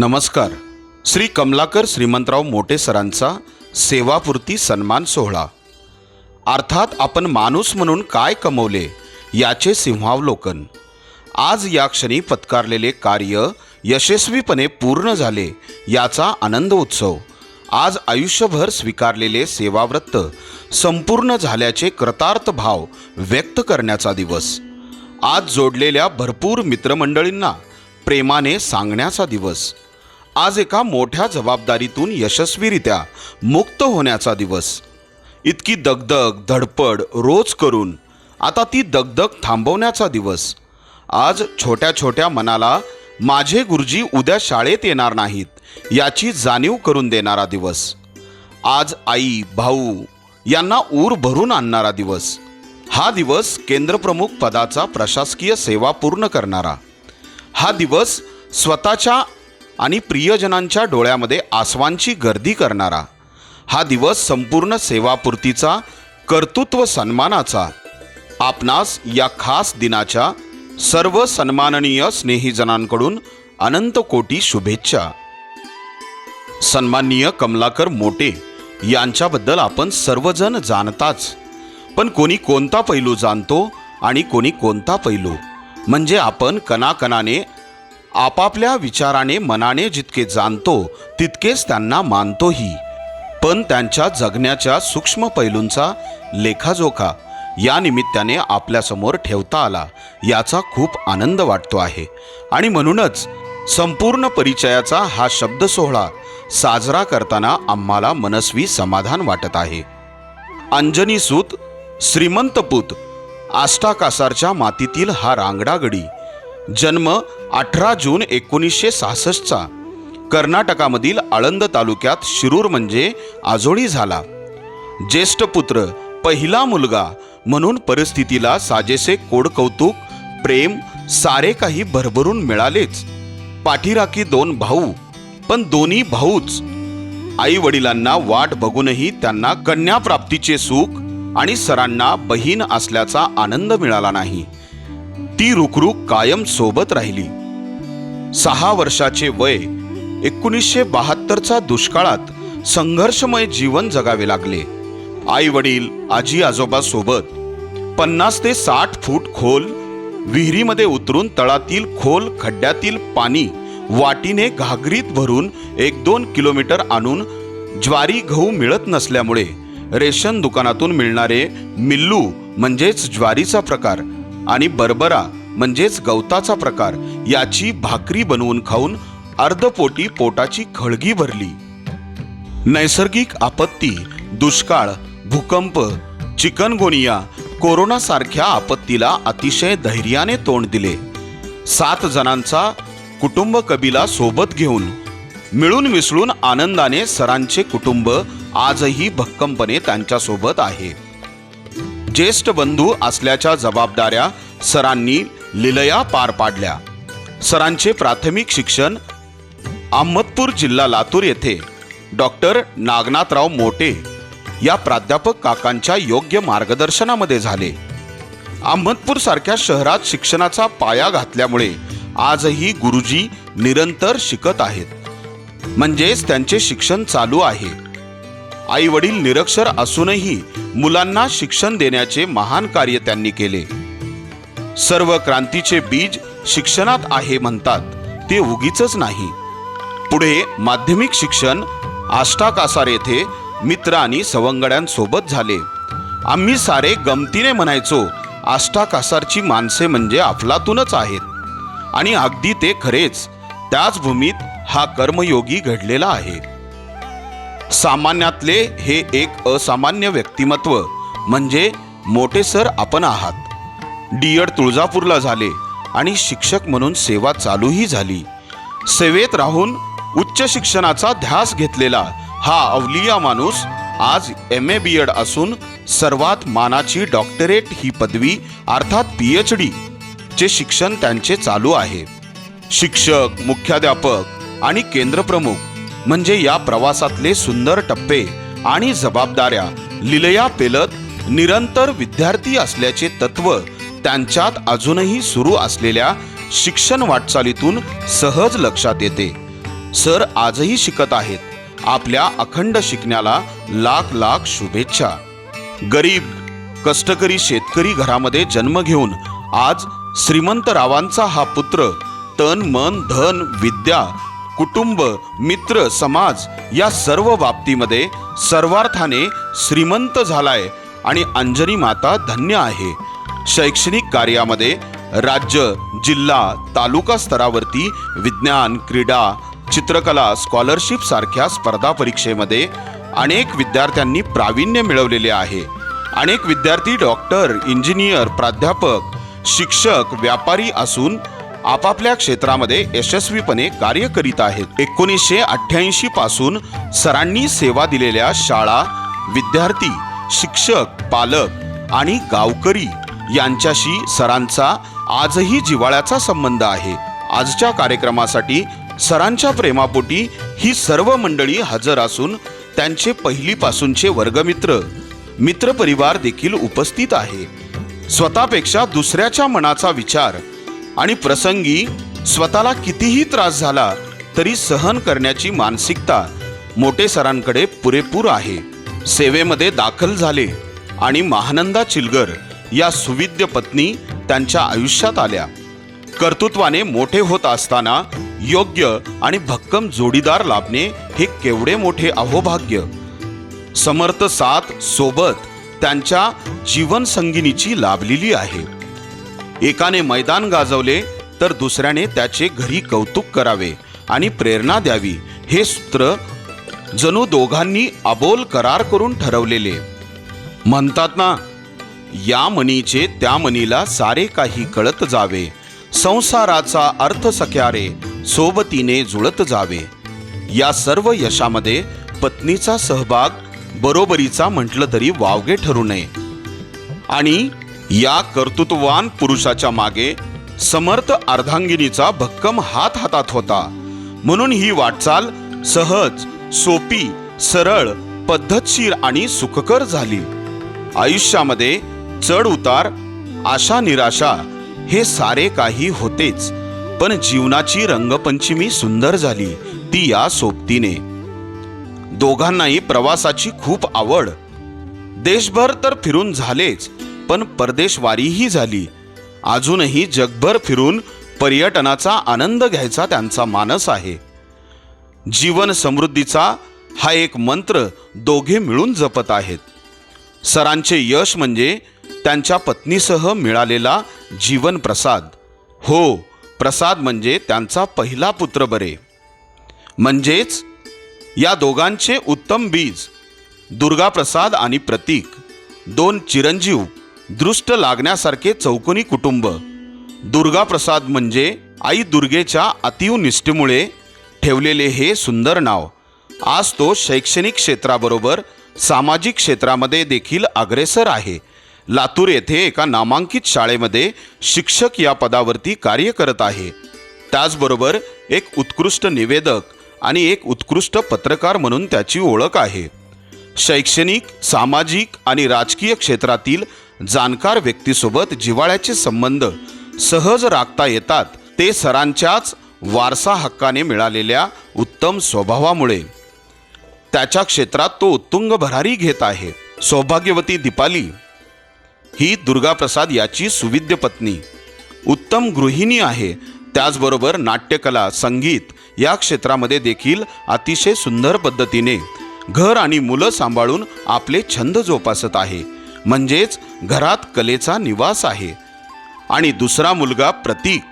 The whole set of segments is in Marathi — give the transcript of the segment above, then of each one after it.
नमस्कार. श्री कमलाकर श्रीमंतराव मोटे सरांचा सेवापूर्ती सन्मान सोहळा. अर्थात आपण माणूस म्हणून काय कमवले याचे सिंहावलोकन. आज या क्षणी पत्कारलेले कार्य यशस्वीपणे पूर्ण झाले याचा आनंद उत्सव. आज आयुष्यभर स्वीकारलेले सेवाव्रत संपूर्ण झाल्याचे कृतार्थ भाव व्यक्त करण्याचा दिवस. आज जोडलेल्या भरपूर मित्रमंडळींना प्रेमाने सांगण्याचा दिवस. आज एका मोठ्या जबाबदारीतून यशस्वीरित्या मुक्त होण्याचा दिवस. इतकी दगदग धडपड रोज करून आता ती दगदग थांबवण्याचा दिवस. आज छोट्या छोट्या मनाला माझे गुरुजी उद्या शाळेत येणार नाहीत याची जाणीव करून देणारा दिवस. आज आई भाऊ यांना ऊर भरून आणणारा दिवस. हा दिवस केंद्रप्रमुख पदाचा प्रशासकीय सेवा पूर्ण करणारा. हा दिवस स्वतःच्या आणि प्रियजनांच्या डोळ्यामध्ये आसवांची गर्दी करणारा. हा दिवस संपूर्ण सेवापूर्तीचा कर्तृत्व सन्मानाचा. आपणास या खास दिनाच्या सर्व सन्माननीय स्नेहीजनांकडून अनंत कोटी शुभेच्छा. सन्माननीय कमलाकर मोटे यांच्याबद्दल आपण सर्वजण जाणताच, पण कोणी कोणता पैलू जाणतो आणि कोणी कोणता पैलू, म्हणजे आपण कणाकणाने आपापल्या विचाराने मनाने जितके जाणतो तितकेच त्यांना मानतोही. पण त्यांच्या जगण्याच्या सूक्ष्म पैलूंचा लेखाजोखा या निमित्ताने आपल्यासमोर ठेवता आला याचा खूप आनंद वाटतो आहे. आणि म्हणूनच संपूर्ण परिचयाचा हा शब्द सोहळा साजरा करताना आम्हाला मनस्वी समाधान वाटत आहे. अंजनीसूत श्रीमंतपूत आष्टाकासारच्या मातीतील हा रांगडा गडी. जन्म 18 जून 1966चा कर्नाटकामधील आळंद तालुक्यात शिरूर म्हणजे आजोळी झाला. ज्येष्ठ पुत्र, पहिला मुलगा म्हणून परिस्थितीला साजेसे कोडकौतुक प्रेम सारे काही भरभरून मिळालेच. पाठीराखी 2 भाऊ, पण दोन्ही भाऊच. आई वडिलांना वाट बघूनही त्यांना कन्याप्राप्तीचे सुख आणि सरांना बहीण असल्याचा आनंद मिळाला नाही. ती रुखरुख कायम सोबत राहिली. 6 वर्षाचे वय 1972चा दुष्काळात संघर्षमय जीवन जगावे लागले. आई वडील आजी आजोबा सोबत 50 ते 60 फूट खोल विहिरीमध्ये उतरून तळातील खोल खड्ड्यातील पाणी वाटीने घागरीत भरून 1-2 किलोमीटर आणून ज्वारी गहू मिळत नसल्यामुळे रेशन दुकानातून मिळणारे मिल्लू म्हणजेच ज्वारीचा प्रकार आणि बरबरा म्हणजेच गवताचा प्रकार याची भाकरी बनवून खाऊन अर्धपोटी पोटाची खळगी भरली. नैसर्गिक आपत्ती, दुष्काळ, भूकंप, चिकनगोनिया, कोरोना सारख्या आपत्तीला अतिशय धैर्याने तोंड दिले. 7 जणांचा कुटुंब कबिला सोबत घेऊन मिळून मिसळून आनंदाने सरांचे कुटुंब आजही भक्कमपणे त्यांच्यासोबत आहे. ज्येष्ठ बंधू असल्याच्या जबाबदाऱ्या सरांनी लिलया पार पाडल्या. सरांचे प्राथमिक शिक्षण अहमदपूर जिल्हा लातूर येथे डॉक्टर नागनाथराव मोटे या प्राध्यापक काकांच्या योग्य मार्गदर्शनामध्ये झाले. अहमदपूर सारख्या शहरात शिक्षणाचा पाया घातल्यामुळे आजही गुरुजी निरंतर शिकत आहेत, म्हणजेच त्यांचे शिक्षण चालू आहे. आई वडील निरक्षर असूनही मुलांना शिक्षण देण्याचे महान कार्य त्यांनी केले. सर्व क्रांतीचे बीज शिक्षणात आहे म्हणतात ते उगीचच नाही. पुढे माध्यमिक शिक्षण आष्टाकासार येथे मित्र आणि सवंगड्यांसोबत झाले. आम्ही सारे गमतीने म्हणायचो, आष्टाकासारची माणसे म्हणजे अफलातूनच आहेत. आणि अगदी ते खरेच. त्याच भूमीत हा कर्मयोगी घडलेला आहे. सामान्यातले हे एक असामान्य व्यक्तिमत्व म्हणजे मोटे सर आपण आहात. डी.एड. तुळजापूरला झाले आणि शिक्षक म्हणून सेवा चालूही झाली. सेवेत राहून उच्च शिक्षणाचा ध्यास घेतलेला हा अवलिया माणूस आज M.A. B.Ed. असून सर्वात मानाची डॉक्टरेट ही पदवी अर्थात PhD चे शिक्षण त्यांचे चालू आहे. शिक्षक, मुख्याध्यापक आणि केंद्रप्रमुख म्हणजे या प्रवासातले सुंदर टप्पे आणि जबाबदाऱ्या लिलया पेलत निरंतर विद्यार्थी असल्याचे तत्व त्यांच्यात अजूनही सुरू असलेल्या शिक्षण वाटचालीतून सहज लक्षात येते. सर आजही शिकत आहेत. आपल्या अखंड शिकण्याला लाख लाख शुभेच्छा. गरीब कष्टकरी शेतकरी घरामध्ये जन्म घेऊन आज श्रीमंत रावांचा हा पुत्र तन मन धन विद्या कुटुंब मित्र समाज या सर्व बाबतीमध्ये सर्वार्थाने श्रीमंत झालाय आणि अंजनी माता धन्य आहे. शैक्षणिक कार्यामध्ये राज्य जिल्हा तालुका स्तरावरती विज्ञान क्रीडा चित्रकला स्कॉलरशिप सारख्या स्पर्धा परीक्षेमध्ये अनेक विद्यार्थ्यांनी प्रावीण्य मिळवलेले आहे. अनेक विद्यार्थी डॉक्टर इंजिनियर प्राध्यापक शिक्षक व्यापारी असून आपापल्या क्षेत्रामध्ये यशस्वीपणे कार्य करीत आहेत. 1988 पासून सरांनी सेवा दिलेल्या शाळा विद्यार्थी शिक्षक पालक आणि गावकरी यांच्याशी सरांचा आजही जिव्हाळ्याचा संबंध आहे. आजच्या कार्यक्रमासाठी सरांच्या प्रेमापोटी ही सर्व मंडळी हजर असून त्यांचे पहिलीपासूनचे वर्गमित्र मित्रपरिवार देखील उपस्थित आहे. स्वतःपेक्षा दुसऱ्याच्या मनाचा विचार आणि प्रसंगी स्वतःला कितीही त्रास झाला तरी सहन करण्याची मानसिकता मोठे सरांकडे पुरेपूर आहे. सेवेमध्ये दाखल झाले आणि महानंदा चिलगर या सुविद्य पत्नी त्यांच्या आयुष्यात आल्या. कर्तृत्वाने मोठे होत असताना योग्य आणि भक्कम जोडीदार लाभणे हे केवढे मोठे अहोभाग्य. समर्थ साथ सोबत त्यांच्या जीवनसंगिनीची लाभलेली आहे. एकाने मैदान गाजवले तर दुसऱ्याने त्याचे घरी कौतुक करावे आणि प्रेरणा द्यावी हे सूत्र जणू दोघांनी अबोल करार करून ठरवलेले. म्हणतात ना, या मनीचे त्या मनीला सारे काही कळत जावे, संसाराचा अर्थ सख्या रे सोबतीने जुळत जावे. या सर्व यशामध्ये पत्नीचा सहभाग बरोबरीचा म्हटलं तरी वावगे ठरू नये. आणि या कर्तृत्ववान पुरुषाच्या मागे समर्थ अर्धांगिनीचा भक्कम हात हातात होता. म्हणून ही वाटचाल सहज सोपी सरळ पद्धतशीर आणि सुखकर झाली. आयुष्यामध्ये चढ उतार आशा निराशा हे सारे काही होतेच, पण जीवनाची रंगपंचमी सुंदर झाली ती या सोबतीने. दोघांनाही प्रवासाची खूप आवड. देशभर तर फिरून झालेच, पण परदेशवारीही झाली. अजूनही जगभर फिरून पर्यटनाचा आनंद घ्यायचा त्यांचा मानस आहे. जीवन समृद्धीचा हा एक मंत्र दोघे मिळून जपत आहेत. सरांचे यश म्हणजे त्यांच्या पत्नीसह मिळालेला जीवन प्रसाद. हो, प्रसाद म्हणजे त्यांचा पहिला पुत्र बरे. म्हणजेच या दोघांचे उत्तम बीज दुर्गाप्रसाद आणि प्रतीक, दोन चिरंजीव दृष्ट लागण्यासारखे चौकोनी कुटुंब. दुर्गाप्रसाद म्हणजे आई दुर्गेच्या अतीव निष्ठेमुळे ठेवलेले हे सुंदर नाव. आज तो शैक्षणिक क्षेत्राबरोबर सामाजिक क्षेत्रामध्ये देखील अग्रेसर आहे. लातूर येथे एका नामांकित शाळेमध्ये शिक्षक या पदावरती कार्य करत आहे. त्याचबरोबर एक उत्कृष्ट निवेदक आणि एक उत्कृष्ट पत्रकार म्हणून त्याची ओळख आहे. शैक्षणिक सामाजिक आणि राजकीय क्षेत्रातील जाणकार व्यक्तीसोबत जिव्हाळ्याचे संबंध सहज राखता येतात ते सरांच्याच वारसा हक्काने मिळालेल्या उत्तम स्वभावामुळे. त्याच्या क्षेत्रात तो उत्तुंग भरारी घेत आहे. सौभाग्यवती दीपाली ही दुर्गाप्रसाद याची सुविद्य पत्नी, उत्तम गृहिणी आहे. त्याचबरोबर नाट्यकला संगीत या क्षेत्रामध्ये देखील अतिशय सुंदर पद्धतीने घर आणि मुलं सांभाळून आपले छंद जोपासत आहे. म्हणजेच घरात कलेचा निवास आहे. आणि दुसरा मुलगा प्रतीक,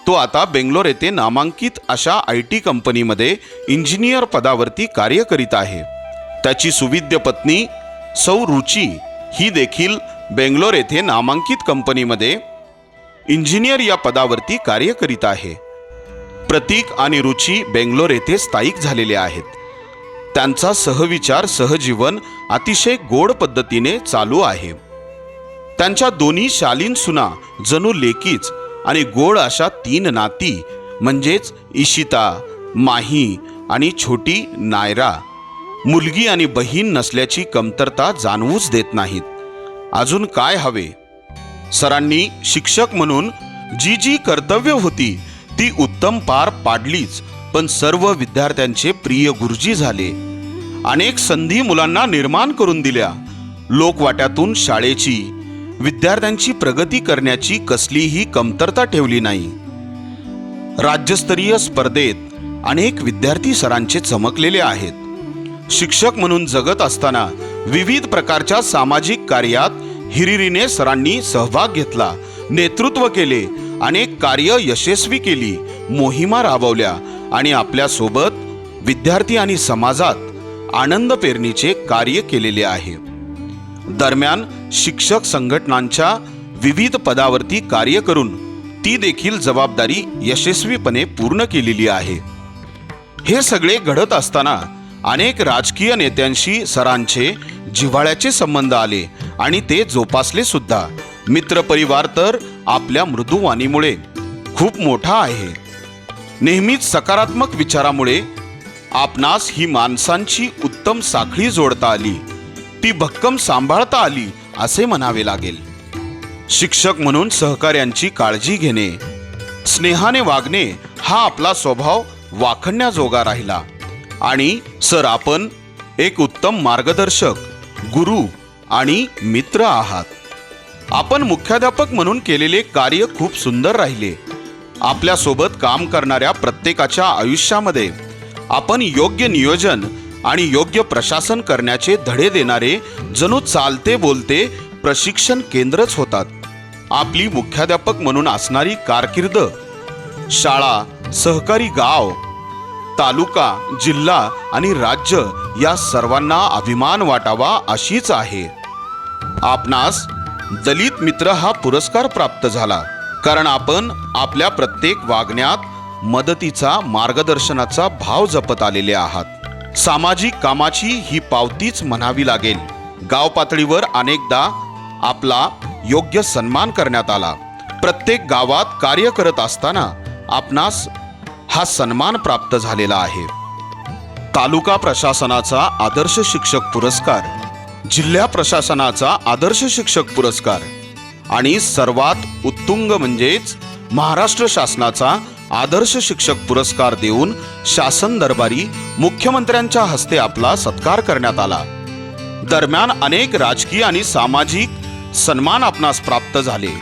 तो आता बेंगलोर येथे नामांकित अशा IT कंपनीमध्ये इंजिनियर पदावरती कार्य करीत आहे. त्याची सुविद्य पत्नी सौ रुची ही देखील बेंगलोर येथे नामांकित कंपनीमध्ये इंजिनियर या पदावरती कार्य करीत आहे. प्रतीक आणि रुची बेंगलोर येथे स्थायिक झालेले आहेत. त्यांचा सहविचार सहजीवन अतिशय गोड पद्धतीने चालू आहे. त्यांच्या दोन्ही शालीन सुना जणू लेकीच आणि गोड अशा 3 नाती म्हणजेच इशिता माही आणि छोटी नायरा. मुलगी आणि बहीण नसल्याची कमतरता जाणवूच देत नाहीत. अजून काय हवे. सरांनी शिक्षक म्हणून जी जी कर्तव्य होती ती उत्तम पार पाडलीच. पण सर्व विद्यार्थ्यांचे प्रिय गुरुजी झाले. अनेक संधी मुलांना निर्माण करून दिल्या. लोकवाट्यातून शाळेची, विद्यार्थ्यांची प्रगती करण्याची कसलीही कमतरता ठेवली नाही. राज्यस्तरीय स्पर्धेत अनेक विद्यार्थी सरांचे चमकलेले आहेत. शिक्षक म्हणून जगत असताना विविध प्रकारच्या सामाजिक कार्यात हिरिरीने सरांनी सहभाग घेतला, नेतृत्व केले, अनेक कार्य यशस्वी केली, मोहिमा राबवल्या आणि आपल्यासोबत विद्यार्थी आणि समाजात आनंद पेरणीचे कार्य केलेले आहे. दरम्यान शिक्षक संघटनांच्या विविध पदावरती कार्य करून ती देखील जबाबदारी यशस्वीपणे पूर्ण केलेली आहे. हे सगळे घडत असताना अनेक राजकीय नेत्यांशी सरांचे जिव्हाळ्याचे संबंध आले आणि ते जोपासले सुद्धा. मित्रपरिवार तर आपल्या मृदुवाणीमुळे खूप मोठा आहे. नेहमीच सकारात्मक विचारामुळे आपणास ही माणसांची उत्तम साखळी जोडता आली, ती भक्कम सांभाळता आली असे म्हणावे लागेल. शिक्षक म्हणून सहकार्यांची काळजी घेणे, स्नेहाने वागणे हा आपला स्वभाव वाखण्याजोगा राहिला. आणि सर, आपण एक उत्तम मार्गदर्शक, गुरु आणि मित्र आहात. आपण मुख्याध्यापक म्हणून केलेले कार्य खूप सुंदर राहिले. आपल्यासोबत काम करणाऱ्या प्रत्येकाच्या आयुष्यामध्ये आपण योग्य नियोजन आणि योग्य प्रशासन करण्याचे धडे देणारे जणू चालते बोलते प्रशिक्षण केंद्रच होतात. आपली मुख्याध्यापक म्हणून असणारी कारकीर्द शाळा, सहकारी गाव, तालुका, जिल्हा आणि राज्य या सर्वांना अभिमान वाटावा अशीच आहे. आपणास दलित मित्र हा पुरस्कार प्राप्त झाला कारण आपण आपल्या प्रत्येक वागण्यात मदतीचा, मार्गदर्शनाचा भाव जपत आलेले आहात. सामाजिक कामाची ही पावतीच म्हणावी लागेल. गाव पातळीवर अनेकदा आपला योग्य सन्मान करण्यात आला. प्रत्येक गावात कार्य करत असताना आपणास हा सन्मान प्राप्त झालेला आहे. तालुका प्रशासनाचा आदर्श शिक्षक पुरस्कार, जिल्हा प्रशासनाचा आदर्श शिक्षक पुरस्कार आणि सर्वात उत्तुंग म्हणजेच महाराष्ट्र शासनाचा आदर्श शिक्षक पुरस्कार देऊन शासन दरबारी मुख्यमंत्र्यांच्या हस्ते आपला सत्कार करण्यात आला. दरम्यान अनेक राजकीय आणि सामाजिक सन्मान आपणास प्राप्त झाले.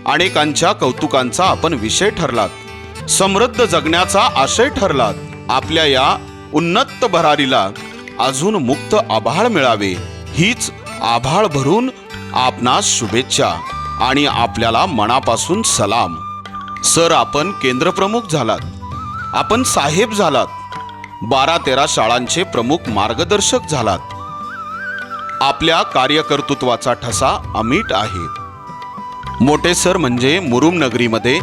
अनेकांच्या कौतुकांचा आपण विषय ठरलात. समृद्ध जगण्याचा आशय ठरलात. आपल्या या उन्नत भरारीला अजून मुक्त आभाळ मिळावे हीच आभाळ भरून आपणास शुभेच्छा आणि आपल्याला मनापासून सलाम. सर, आपण केंद्रप्रमुख झालात, आपण साहेब झालात, 12-13 शाळांचे प्रमुख मार्गदर्शक झालात. आपल्या कार्यकर्तृत्वाचा ठसा अमीट आहे. मोठे सर म्हणजे मुरुम नगरीमध्ये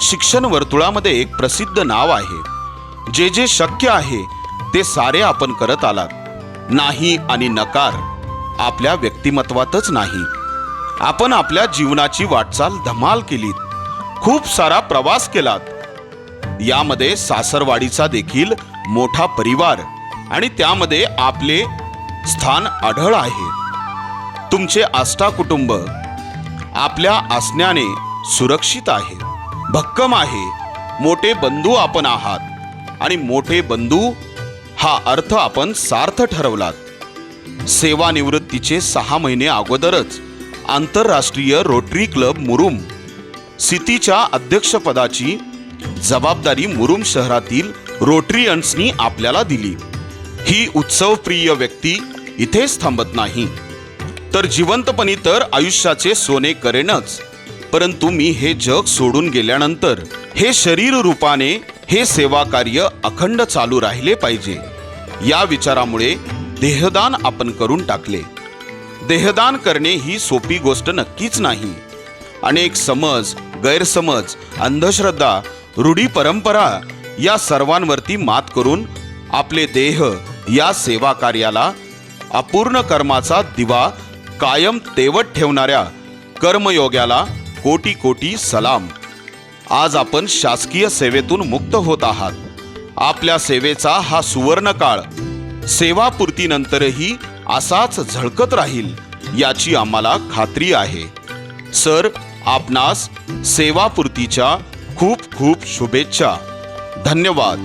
शिक्षण वर्तुळामध्ये एक प्रसिद्ध नाव आहे. जे जे शक्य आहे ते सारे आपण करत आलात. नाही आणि नकार आपल्या व्यक्तिमत्वातच नाही. आपण आपल्या जीवनाची वाटचाल धमाल केलीत. खूप सारा प्रवास केलात. यामध्ये सासरवाडीचा देखील मोठा परिवार आणि त्यामध्ये आपले स्थान आढळ आहे. तुमचे आस्था कुटुंब आपल्या असण्याने सुरक्षित आहे, भक्कम आहे. मोठे बंधू आपण आहात आणि मोठे बंधू हा अर्थ आपण सार्थ ठरवलात. सेवानिवृत्तीचे 6 महिने अगोदरच आंतरराष्ट्रीय रोटरी क्लब मुरुम सिटीच्या अध्यक्षपदाची जबाबदारी मुरुम शहरातील रोटरीयन्सनी आपल्याला दिली. ही उत्सवप्रिय व्यक्ती इथेच थांबत नाही, तर जिवंतपणी तर आयुष्याचे सोने करेनच, परंतु मी हे जग सोडून गेल्यानंतर हे शरीर रूपाने हे सेवा कार्य अखंड चालू राहिले पाहिजे. या विचारामुळे देहदान आपण करून टाकले. देहदान करणे ही सोपी गोष्ट नक्कीच नाही. अनेक समज, गैरसमज, अंधश्रद्धा, रूढी परंपरा या सर्वांवरती मात करून आपले देह या सेवा कार्याला अपूर्ण कर्माचा दिवा कायम तेवत ठेवणाऱ्या कर्मयोग्याला कोटी कोटी सलाम. आज आपण शासकीय सेवेतून मुक्त होत आहात. आपल्या सेवेचा हा सुवर्ण काळ सेवापूर्तीनंतरही असाच झळकत राहील याची आम्हाला खात्री आहे. सर, आपणास सेवापूर्तीच्या खूप खूप शुभेच्छा. धन्यवाद.